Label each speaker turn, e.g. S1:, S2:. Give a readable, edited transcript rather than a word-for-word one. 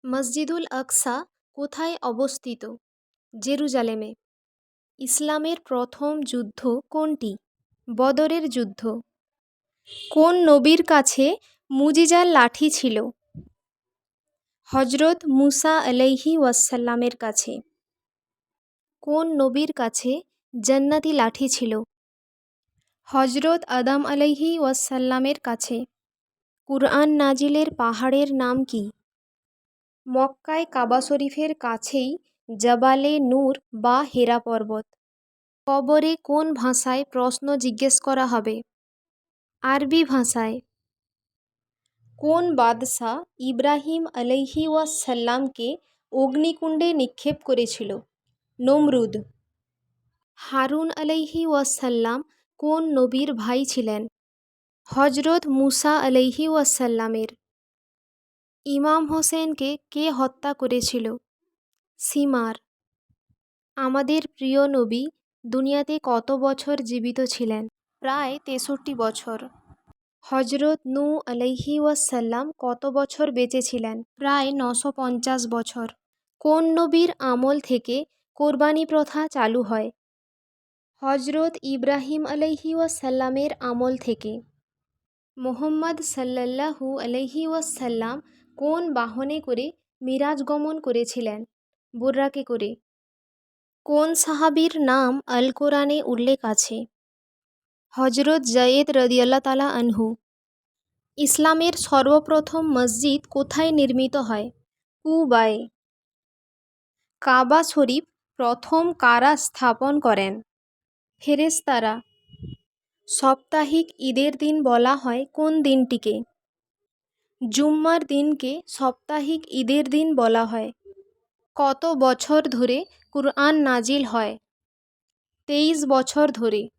S1: মসজিদুল আকসা কোথায় অবস্থিত? জেরুজালেমে। ইসলামের প্রথম যুদ্ধ কোনটি? বদরের যুদ্ধ। কোন নবীর কাছে মুজিজার লাঠি ছিল? হজরত মুসা আলাইহি ওয়াসাল্লামের কাছে। কোন নবীর কাছে জান্নাতি লাঠি ছিল? হজরত আদম আলাইহি ওয়াসাল্লামের কাছে। কুরআন নাজিলের পাহাড়ের নাম কি? মক্কায় কাবা শরীফের কাছেই জবালে নূর বা হেরা পর্বত। কবরে কোন ভাষায় প্রশ্ন জিজ্ঞেস করা হবে? আরবি ভাষায়। কোন বাদশাহ ইব্রাহিম আলাইহি ওয়াসাল্লামকে অগ্নিকুণ্ডে নিক্ষেপ করেছিল? নমরুদ। হারুন আলাইহি ওয়াসাল্লাম কোন নবীর ভাই ছিলেন? হজরত মুসা আলাইহি ওয়াসাল্লামের। ইমাম হোসেনকে কে হত্যা করেছিল? সিমার। আমাদের প্রিয় নবী দুনিয়াতে কত বছর জীবিত ছিলেন? প্রায় 63 বছর। হজরত নূহ আলাইহি ওয়াসাল্লাম কত বছর বেঁচে ছিলেন? প্রায় 950 বছর। কোন নবীর আমল থেকে কোরবানি প্রথা চালু হয়? হজরত ইব্রাহিম আলাইহি ওয়াসাল্লামের আমল থেকে। মুহাম্মদ সাল্লাল্লাহু আলাইহি ওয়াসাল্লাম কোন বাহনে করে মিরাজ গমন করেছিলেন? বুররাকে করে। কোন সাহাবীর নাম আল কোরআনে উল্লেখ আছে? হজরত যায়েদ রাদিয়াল্লাহু তাআলা আনহু। ইসলামের সর্বপ্রথম মসজিদ কোথায় নির্মিত হয়? কুবায়। কাবা শরীফ প্রথম কারা স্থাপন করেন? ফেরেশতারা। সাপ্তাহিক ঈদের দিন বলা হয় কোন দিনটিকে? জুম্মার দিনকে সাপ্তাহিক ঈদের দিন বলা হয়। কত বছর ধরে কুরআন নাজিল হয়? 23 বছর ধরে।